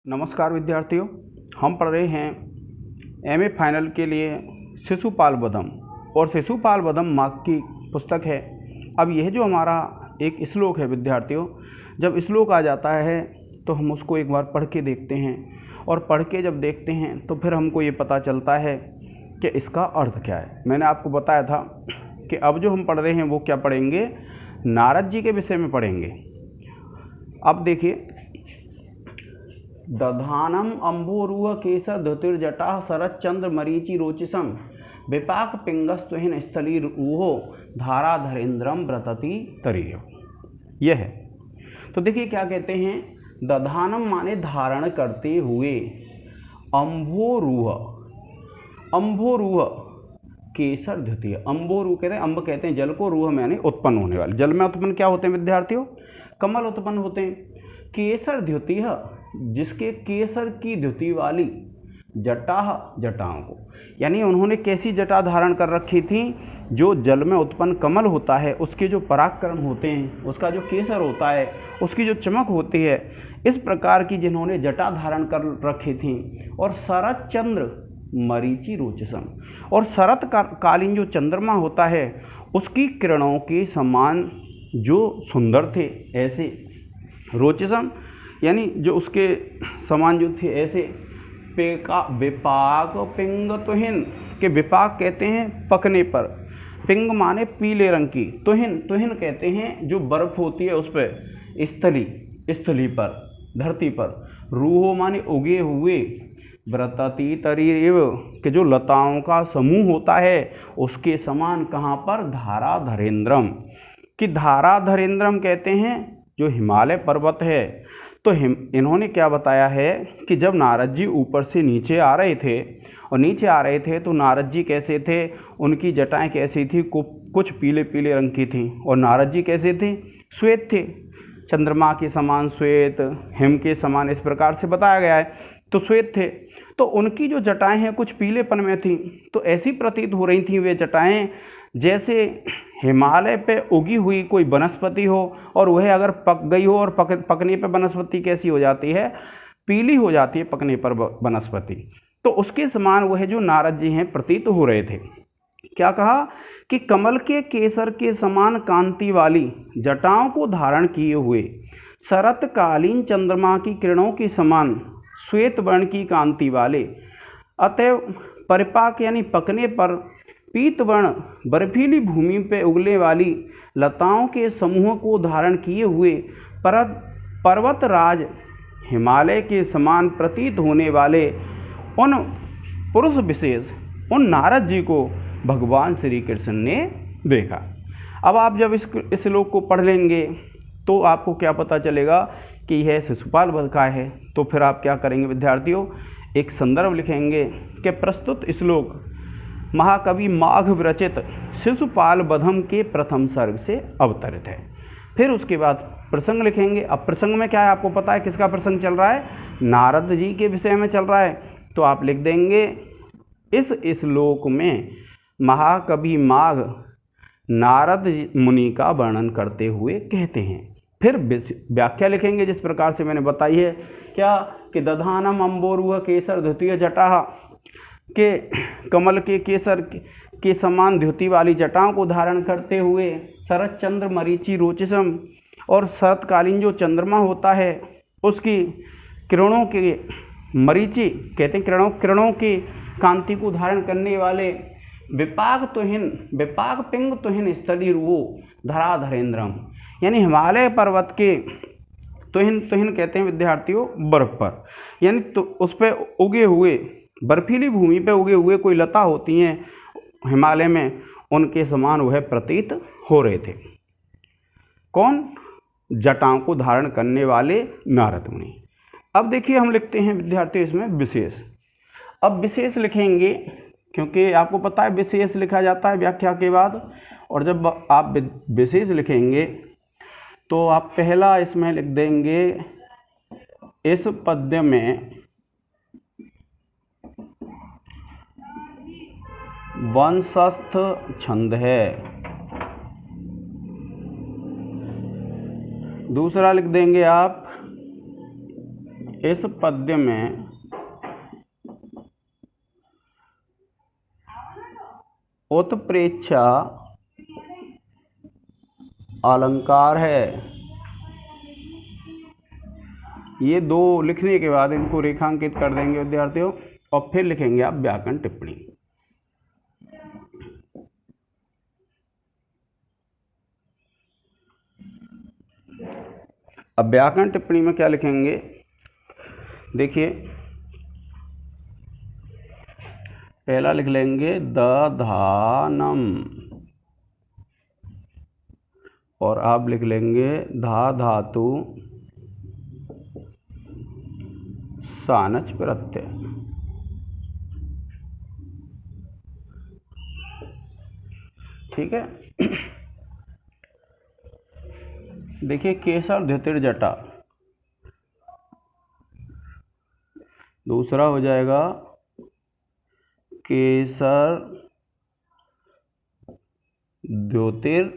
नमस्कार विद्यार्थियों, हम पढ़ रहे हैं एमए फाइनल के लिए शिशुपाल वधम और शिशुपाल वधम मार्क की पुस्तक है। अब यह जो हमारा एक श्लोक है विद्यार्थियों, जब श्लोक आ जाता है तो हम उसको एक बार पढ़ के देखते हैं और पढ़ के जब देखते हैं तो फिर हमको ये पता चलता है कि इसका अर्थ क्या है। मैंने आपको बताया था कि अब जो हम पढ़ रहे हैं वो क्या पढ़ेंगे, नारद जी के विषय में पढ़ेंगे। अब देखिए, दधानम अम्बोरुह केसर धुतिर्जटा शरद चंद्र मरीचि रोचिसम विपाक पिंगस्तुहिन स्थली रूहो धारा धरेन्द्रम व्रतति तरीय। यह है। तो देखिए क्या कहते हैं, दधानम माने धारण करते हुए, अम्भोरुह, अम्भोरुह केसर द्युतीय। अम्भोरुह कहते हैं, अम्ब कहते हैं जल को, रूह माने उत्पन्न होने वाले। जल में उत्पन्न क्या होते हैं विद्यार्थियों? कमल उत्पन्न होते हैं। केसर द्युतीय, जिसके केसर की द्युति वाली, जटा, जटाओं को, यानी उन्होंने कैसी जटा धारण कर रखी थी? जो जल में उत्पन्न कमल होता है उसके जो परागकण होते हैं, उसका जो केसर होता है, उसकी जो चमक होती है, इस प्रकार की जिन्होंने जटा धारण कर रखी थी। और शरद चंद्र मरीचि रोचसम, और शरत कालीन जो चंद्रमा होता है उसकी किरणों के समान जो सुंदर थे, ऐसे रोचसम यानी जो उसके समान जो थे ऐसे। विपाक पिंग तुहिन, के विपाक कहते हैं पकने पर, पिंग माने पीले रंग की, तुहिन, तुहिन कहते हैं जो बर्फ होती है उस पर, स्थली, स्थली पर, धरती पर, रूहो माने उगे हुए, व्रतति तरीव के जो लताओं का समूह होता है उसके समान। कहाँ पर? धारा धरेन्द्रम, कि धारा धरेन्द्रम कहते हैं जो हिमालय पर्वत है। तो इन्होंने क्या बताया है कि जब नारद जी ऊपर से नीचे आ रहे थे, और नीचे आ रहे थे तो नारद जी कैसे थे, उनकी जटाएं कैसी थी? कुछ पीले पीले रंग की थी। और नारद जी कैसे थे? श्वेत थे, चंद्रमा के समान श्वेत, हिम के समान, इस प्रकार से बताया गया है। तो श्वेत थे, तो उनकी जो जटाएं हैं कुछ पीलेपन में थी। तो ऐसी प्रतीत हो रही थी वे जटाएं जैसे हिमालय पे उगी हुई कोई वनस्पति हो, और वह अगर पक गई हो, और पकने पर वनस्पति कैसी हो जाती है? पीली हो जाती है पकने पर वनस्पति। तो उसके समान वह जो नारद जी हैं प्रतीत हो रहे थे। क्या कहा कि कमल के केसर के समान कांति वाली जटाओं को धारण किए हुए, शरतकालीन चंद्रमा की किरणों के समान श्वेत वर्ण की कांति वाले, अतएव परिपाक यानी पकने पर पीत वर्ण बर्फीली भूमि पर उगने वाली लताओं के समूह को धारण किए हुए, पर्वतराज हिमालय के समान प्रतीत होने वाले उन पुरुष विशेष, उन नारद जी को भगवान श्री कृष्ण ने देखा। अब आप जब इस श्लोक को पढ़ लेंगे तो आपको क्या पता चलेगा कि यह शिशुपाल वध का है। तो फिर आप क्या करेंगे विद्यार्थियों, एक संदर्भ लिखेंगे कि प्रस्तुत श्लोक महाकवि माघ विरचित शिशुपाल वधम के प्रथम सर्ग से अवतरित है। फिर उसके बाद प्रसंग लिखेंगे। अब प्रसंग में क्या है आपको पता है, किसका प्रसंग चल रहा है? नारद जी के विषय में चल रहा है। तो आप लिख देंगे, इस श्लोक में महाकवि माघ नारद मुनि का वर्णन करते हुए कहते हैं। फिर व्याख्या लिखेंगे जिस प्रकार से मैंने बताई है, क्या कि दधानम अम्बोरुह केसर द्युतीय जटा, के कमल के केसर के समान द्युति वाली जटाओं को धारण करते हुए, शरद चंद्र मरीचि रोचिसम, और शरतकालीन जो चंद्रमा होता है उसकी किरणों के, मरीचि कहते हैं किरणों की कांति को धारण करने वाले, विपाक तुहिन, विपाक पिंग तुहिन स्थली रूहो धरा धरेन्द्रम, यानी हिमालय पर्वत के, तुहिन, तुहिन कहते हैं विद्यार्थियों बर्फ पर, यानी तो उस पर उगे हुए, बर्फीली भूमि पे उगे हुए कोई लता होती हैं हिमालय में, उनके समान वह प्रतीत हो रहे थे। कौन? जटाओं को धारण करने वाले नारद मुनि। अब देखिए हम लिखते हैं विद्यार्थी इसमें विशेष। अब विशेष लिखेंगे क्योंकि आपको पता है विशेष लिखा जाता है व्याख्या के बाद, और जब आप विशेष लिखेंगे तो आप पहला इसमें लिख देंगे, इस पद्य में वंशस्थ छंद है। दूसरा लिख देंगे आप, इस पद्य में उत्प्रेक्षा अलंकार है। ये दो लिखने के बाद इनको रेखांकित कर देंगे विद्यार्थियों, और फिर लिखेंगे आप व्याकरण टिप्पणी। अब व्याकरण टिप्पणी में क्या लिखेंगे, देखिए पहला लिख लेंगे दधानम, और आप लिख लेंगे धा धातु सानच प्रत्यय। ठीक है। देखिए केसर धितिर जटा, दूसरा हो जाएगा केसर द्योतिर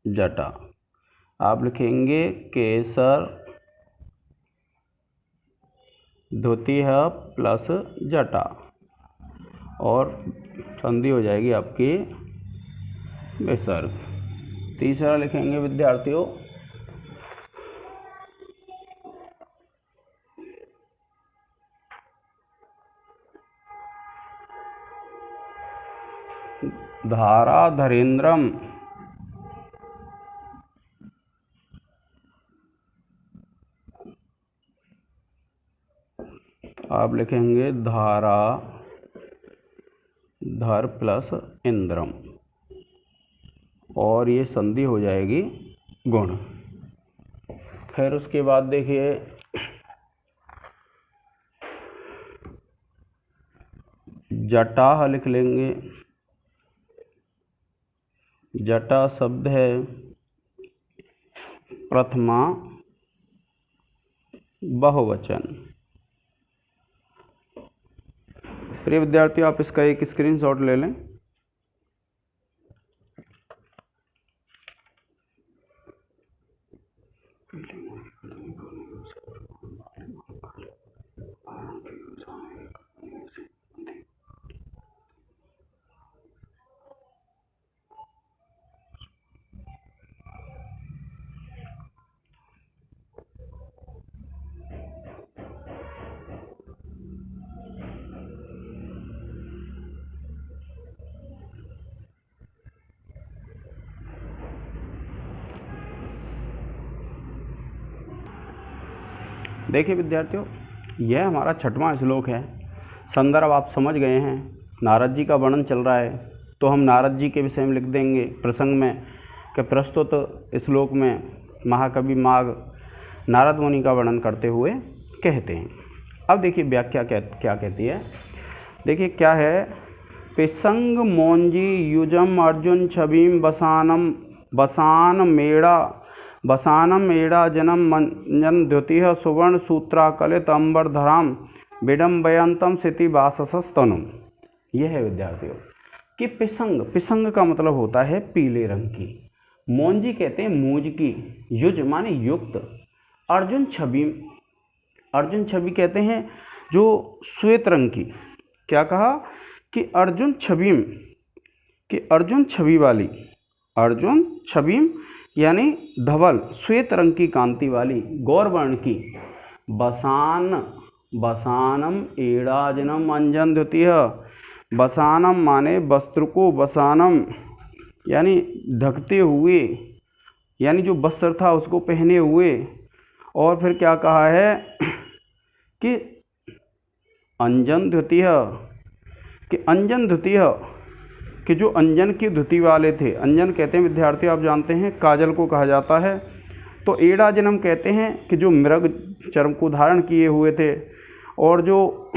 जटा। आप लिखेंगे केसर द्योति है प्लस जटा, और संधि हो जाएगी आपकी विसर्ग। तीसरा लिखेंगे विद्यार्थियों धारा धरेन्द्रम, आप लिखेंगे धारा धर प्लस इंद्रम, और ये संधि हो जाएगी गुण। फिर उसके बाद देखिए जटाह लिख लेंगे। जटा शब्द है प्रथमा बहुवचन। प्रिय विद्यार्थियों, आप इसका एक स्क्रीनशॉट ले लें। देखिए विद्यार्थियों, यह हमारा 6वां श्लोक है। संदर्भ आप समझ गए हैं, नारद जी का वर्णन चल रहा है, तो हम नारद जी के विषय में लिख देंगे प्रसंग में कि प्रस्तुत श्लोक में महाकवि माघ नारद मुनि का वर्णन करते हुए कहते हैं। अब देखिए व्याख्या क्या कहती है। देखिए क्या है, पिसंग मोंजी युजम अर्जुन छबीम बसानम मेड़ा जनम मंजन द्युतिः सुवर्ण सूत्रा कलित अंबरधराम विडम्बयंतम सिति वाससस्तनुम। यह है विद्यार्थियों कि पिसंग का मतलब होता है पीले रंग की, मोंजी कहते हैं मूज की, युज माने युक्त, अर्जुन छवि कहते हैं जो श्वेत रंग की। क्या कहा कि अर्जुन छवि वाली, अर्जुन छबीम यानी धवल श्वेत रंग की कांति वाली, गौरवर्ण की। बसानम एड़ाजनम अंजन द्युतिः, बसानम माने वस्त्र को, बसानम यानी ढकते हुए, यानी जो वस्त्र था उसको पहने हुए। और फिर क्या कहा है कि अंजन द्युतिः, कि अंजन द्युतिः कि जो अंजन की धुति वाले थे। अंजन कहते हैं विद्यार्थी आप जानते हैं काजल को कहा जाता है। तो एड़ा जन्म कहते हैं कि जो मृग चर्म को धारण किए हुए थे, और जो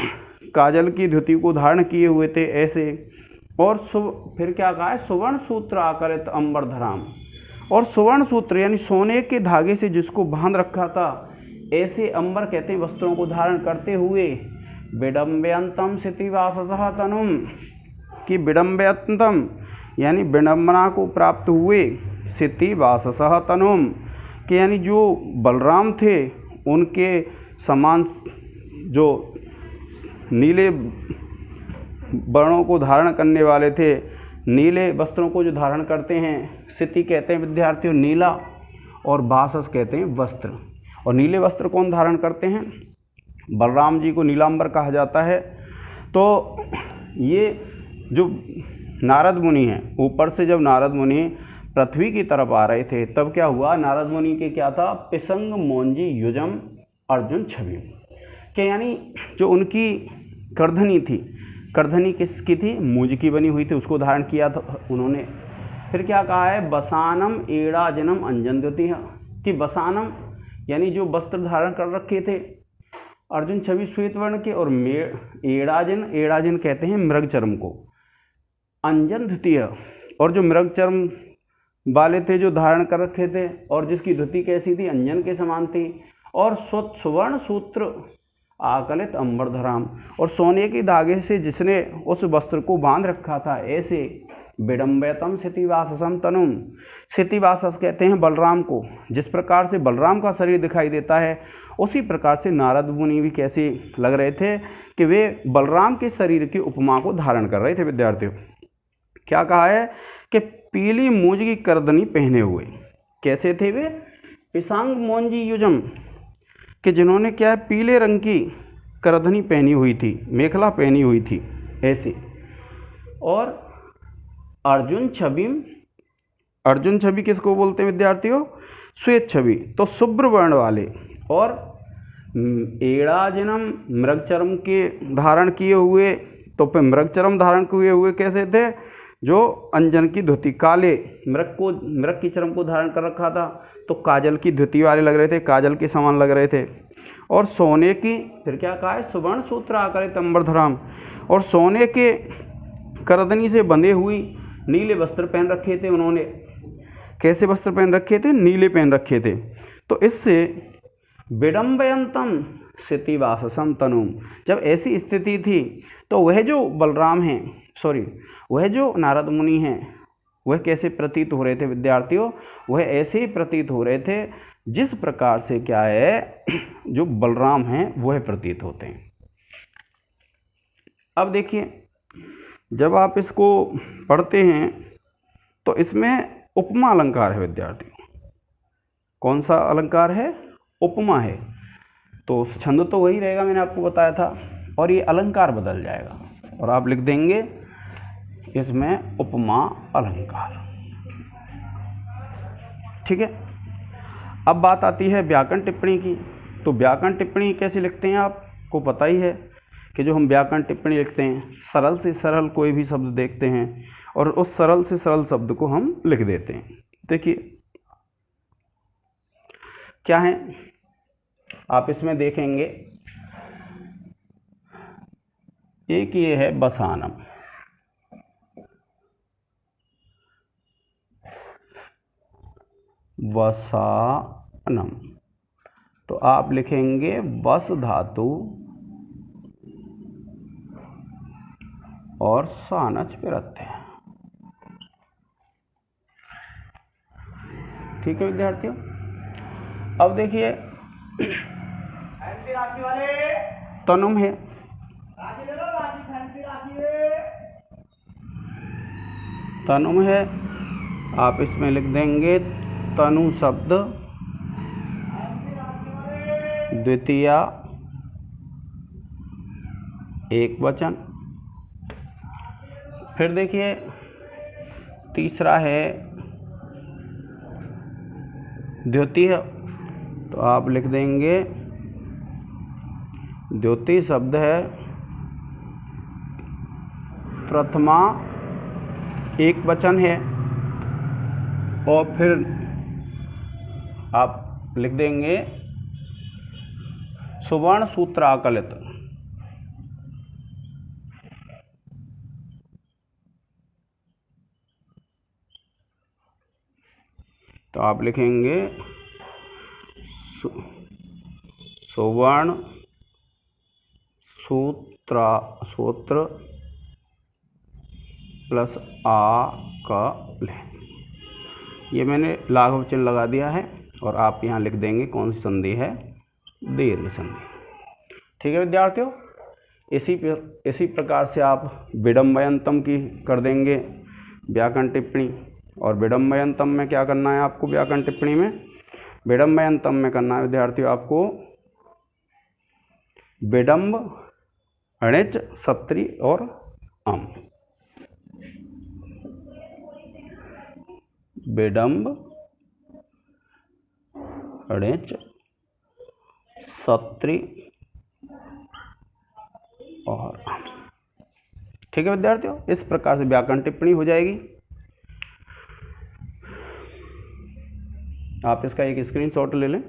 काजल की धुति को धारण किए हुए थे ऐसे। और फिर क्या कहा है, सुवर्ण सूत्र आकरित अंबरधराम, और सुवर्ण सूत्र यानी सोने के धागे से जिसको बांध रखा था, ऐसे अंबर कहते हैं वस्त्रों को धारण करते हुए। विडम्बयंतम सिति वाससः तनुम, कि विडम्बयंतम यानी विडम्बना को प्राप्त हुए, सिति वाससः तनुम कि यानी जो बलराम थे उनके समान जो नीले वर्णों को धारण करने वाले थे, नीले वस्त्रों को जो धारण करते हैं, सिति कहते हैं विद्यार्थियों नीला, और वासस कहते हैं वस्त्र। और नीले वस्त्र कौन धारण करते हैं? बलराम जी को नीलांबर कहा जाता है। तो ये जो नारद मुनि हैं, ऊपर से जब नारद मुनि पृथ्वी की तरफ आ रहे थे तब क्या हुआ, नारद मुनि के क्या था, पिसंग मोंजी युजम अर्जुन छवि के, यानी जो उनकी करधनी थी, करधनी किसकी थी, मूज की बनी हुई थी, उसको धारण किया था उन्होंने। फिर क्या कहा है, बसानम एड़ाजनम अंजन द्योतिहा, कि बसानम यानी जो वस्त्र धारण कर रखे थे अर्जुन छवि श्वेत वर्ण के, और एड़ाजन, एड़ाजन कहते हैं मृग चर्म को, अंजन द्वितीय, और जो मृग चर्म वाले थे जो धारण कर रखे थे, और जिसकी धुति कैसी थी, अंजन के समान थी, और सुवर्ण सूत्र आकलित अंबरधराम, और सोने के धागे से जिसने उस वस्त्र को बांध रखा था, ऐसे विडम्बयतम सितिवाससम तनुम, सितिवासस कहते हैं बलराम को। जिस प्रकार से बलराम का शरीर दिखाई देता है, उसी प्रकार से नारद मुनि भी कैसे लग रहे थे कि वे बलराम के शरीर की उपमा को धारण कर रहे थे विद्यार्थियों। क्या कहा है कि पीली मूंज की करदनी पहने हुए, कैसे थे वे, पिसांग मोंजी युजम, कि जिन्होंने क्या है, पीले रंग की करधनी पहनी हुई थी, मेखला पहनी हुई थी ऐसे। और अर्जुन छविम, अर्जुन छवि किसको बोलते हैं विद्यार्थियों, श्वेत छवि, तो शुभ्र वर्ण वाले, और एड़ाजनम मृगचर्म के धारण किए हुए, तो फिर मृगचर्म धारण किए हुए कैसे थे, जो अंजन की धुति, काले मृग की चर्म को धारण कर रखा था, तो काजल की धुति वाले लग रहे थे, काजल के समान लग रहे थे। और सोने की, फिर क्या कहा है, सुवर्ण सूत्र आकलित अंबरधराम, और सोने के करदनी से बंधे हुई नीले वस्त्र पहन रखे थे उन्होंने। कैसे वस्त्र पहन रखे थे, नीले पहन रखे थे। तो इससे विडम्बयंतम सितिवाससम तनुम, जब ऐसी स्थिति थी तो वह जो बलराम हैं, वह जो नारद मुनि हैं, वह कैसे प्रतीत हो रहे थे विद्यार्थियों, वह ऐसे ही प्रतीत हो रहे थे जिस प्रकार से क्या है, जो बलराम हैं वह प्रतीत होते हैं। अब देखिए, जब आप इसको पढ़ते हैं तो इसमें उपमा अलंकार है विद्यार्थियों। कौन सा अलंकार है, उपमा है। तो छंद तो वही रहेगा, मैंने आपको बताया था, और ये अलंकार बदल जाएगा, और आप लिख देंगे इसमें उपमा अलंकार। ठीक है। अब बात आती है व्याकरण टिप्पणी की। तो व्याकरण टिप्पणी कैसे लिखते हैं, आपको पता ही है कि जो हम व्याकरण टिप्पणी लिखते हैं, सरल से सरल कोई भी शब्द देखते हैं और उस सरल से सरल शब्द को हम लिख देते हैं। देखिए क्या है, आप इसमें देखेंगे, एक ये है बसानम, वसानम, तो आप लिखेंगे वस धातु और सानच प्रत्यय। ठीक है विद्यार्थियों। अब देखिए तनुम है, तनुम है, आप इसमें लिख देंगे तनु शब्द द्वितीया एक वचन। फिर देखिए तीसरा है द्योतीय, तो आप लिख देंगे द्योति शब्द है प्रथमा एक वचन है, और फिर आप लिख देंगे सुवर्ण सूत्र आकलित। तो आप लिखेंगे सुवर्ण सूत्र प्लस आकल। ये मैंने लाघव चिन्ह लगा दिया है, और आप यहाँ लिख देंगे कौन सी संधि है, दीर्घ संधि। ठीक है विद्यार्थियों। इसी प्रकार से आप विडम्बयंतम की कर देंगे व्याकरण टिप्पणी। और विडम्बयंतम में क्या करना है आपको व्याकरण टिप्पणी में? विडम्बयंतम में करना है विद्यार्थियों आपको विडम्ब, अणिच, सत्री और अम। विडम्ब, अणिच, सत्री और अम। ठीक है विद्यार्थियों, इस प्रकार से व्याकरण टिप्पणी हो जाएगी। आप इसका एक स्क्रीनशॉट ले लें।